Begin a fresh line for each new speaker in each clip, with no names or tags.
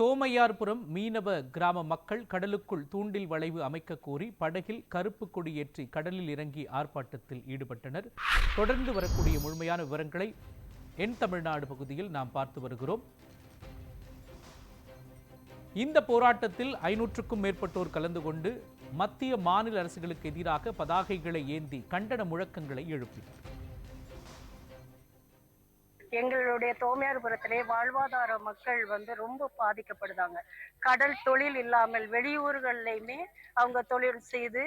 தோமையார்புரம் மீனவ கிராம மக்கள் கடலுக்குள் தூண்டில் வளைவு அமைக்க கோரி படகில் கருப்பு கொடி ஏற்றி கடலில் இறங்கி ஆர்ப்பாட்டத்தில் ஈடுபட்டனர். தொடர்ந்து வரக்கூடிய முழுமையான விவரங்களை என் தமிழ்நாடு பகுதியில் நாம் பார்த்து வருகிறோம். இந்த போராட்டத்தில் 500க்கும் மேற்பட்டோர் கலந்து கொண்டு மத்திய மாநில அரசுகளுக்கு எதிராக பதாகைகளை ஏந்தி கண்டன முழக்கங்களை எழுப்பினர்.
எங்களுடைய தோமையார்புரத்திலே வாழ்வாதார மக்கள் ரொம்ப பாதிக்கப்படுதாங்க. கடல் தொழில் இல்லாமல் வெளியூர்கள்லையுமே அவங்க தொழில் செய்து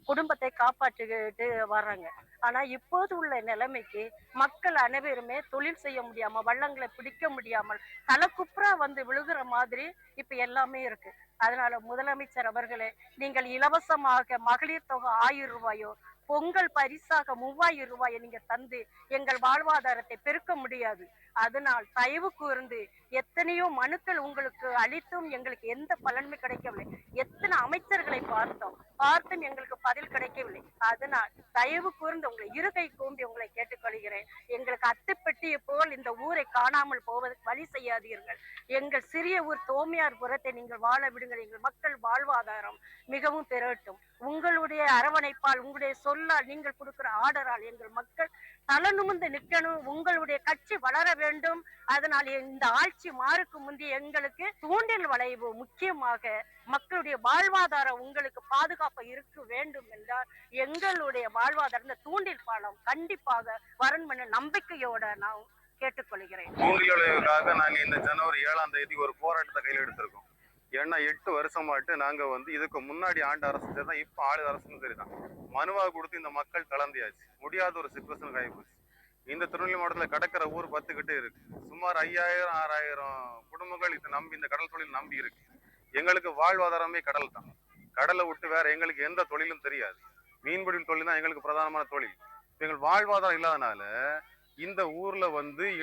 குடும்பத்தை காப்பாற்றிக்கிட்டு வர்றாங்க. ஆனா இப்போது உள்ள நிலைமைக்கு மக்கள் அனைவருமே தொழில் செய்ய முடியாம வள்ளங்களை பிடிக்க முடியாமல் தலைக்குப்புறா விழுகிற மாதிரி இப்ப எல்லாமே இருக்கு. அதனால முதலமைச்சர் அவர்களே, நீங்கள் இலவசமாக மகளிர் தொகை 1000 ரூபாயோ பொங்கல் பரிசாக 3000 ரூபாயை நீங்க தந்து எங்கள் வாழ்வாதாரத்தை பெருக்க முடியாது. அதனால் தயவு கூர்ந்து எத்தனையோ மனுக்கள் உங்களுக்கு அளித்தும் எங்களுக்கு எந்த பலனுமே கிடைக்கவில்லை. எத்தனை அமைச்சர்களை பார்த்தும் எங்களுக்கு பதில் கிடைக்கவில்லை. அதனால் தயவு கூர்ந்து உங்களை இருகை கூம்பி உங்களை கேட்டுக்கொள்கிறேன். எங்களுக்கு அத்துப்பட்டியை போல் இந்த ஊரை காணாமல் போவதற்கு வழி செய்யாதீர்கள். எங்கள் சிறிய ஊர் தோமையார்புரத்தை நீங்கள் வாழ விடுங்கள். எங்கள் மக்கள் வாழ்வாதாரம் மிகவும் பெறட்டும். உங்களுடைய அரவணைப்பால், உங்களுடைய சொல்லால், நீங்கள் கொடுக்கிற ஆர்டரால் எங்கள் மக்கள் தலை நிமிர்ந்து நிற்கணும். உங்களுடைய கட்சி வளர வேண்டும். அதனால் இந்த ஆட்சி மாறுக்கு முந்தி எங்களுக்கு தூண்டில் வளைவு முக்கியமாக மக்களுடைய வாழ்வாதாரம் உங்களுக்கு பாதுகாப்பா இருக்க வேண்டும் என்றால் எங்களுடைய வாழ்வாதாரம் இந்த தூண்டில் பாலம் கண்டிப்பாக வரும் என்ற நம்பிக்கையோட நான் கேட்டுக்கொள்கிறேன்.
தூண்டில் வளைவுக்காக நாங்க இந்த ஜனவரி 7ஆம் தேதி ஒரு போராட்டத்தை கையில் எடுத்திருக்கோம். ஏன்னா 8 வருஷமாட்டு நாங்க இதுக்கு முன்னாடி ஆண்டு அரசு சரிதான், இப்ப ஆளுத அரசும் சரிதான், மனுவா கொடுத்து இந்த மக்கள் கலந்தியாச்சு. முடியாத ஒரு சிச்சுவேஷன் ஆகிப்போச்சு. இந்த திருநெல்வேலி மாவட்டத்தில் கடற்கரை ஊர் 10 கிட்ட இருக்கு. சுமார் 5000-6000 குடும்பங்கள் இதை நம்பி இந்த கடல் தொழில் நம்பி இருக்கு. எங்களுக்கு வாழ்வாதாரமே கடல் தான். கடலை விட்டு வேற எங்களுக்கு எந்த தொழிலும் தெரியாது. மீன்பிடி தொழில் தான் எங்களுக்கு பிரதானமான தொழில். எங்களுக்கு வாழ்வாதாரம் இல்லாதனால இந்த ஊர்ல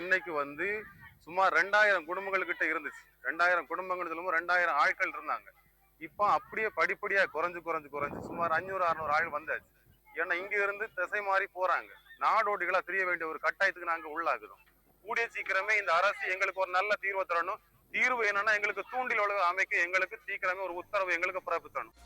இன்னைக்கு சுமார் 2000 குடும்பங்கள் கிட்ட இருந்துச்சு. 2000 குடும்பங்கள் சொல்லும்போது 2000 ஆட்கள் இருந்தாங்க. இப்போ அப்படியே படிப்படியா குறைஞ்சு சுமார் 500-600 ஆள் வந்தாச்சு. ஏன்னா இங்க இருந்து திசை மாறி போறாங்க. நாடோடிகளா தெரிய வேண்டிய ஒரு கட்டாயத்துக்கு நாங்க உள்ளாக்குறோம். கூடிய சீக்கிரமே இந்த அரசு எங்களுக்கு ஒரு நல்ல தீர்வு தரணும். தீர்வு என்னன்னா எங்களுக்கு தூண்டில் வளைவு அமைக்க எங்களுக்கு சீக்கிரமே ஒரு உத்தரவு எங்களுக்கு பிறப்பித்தரணும்.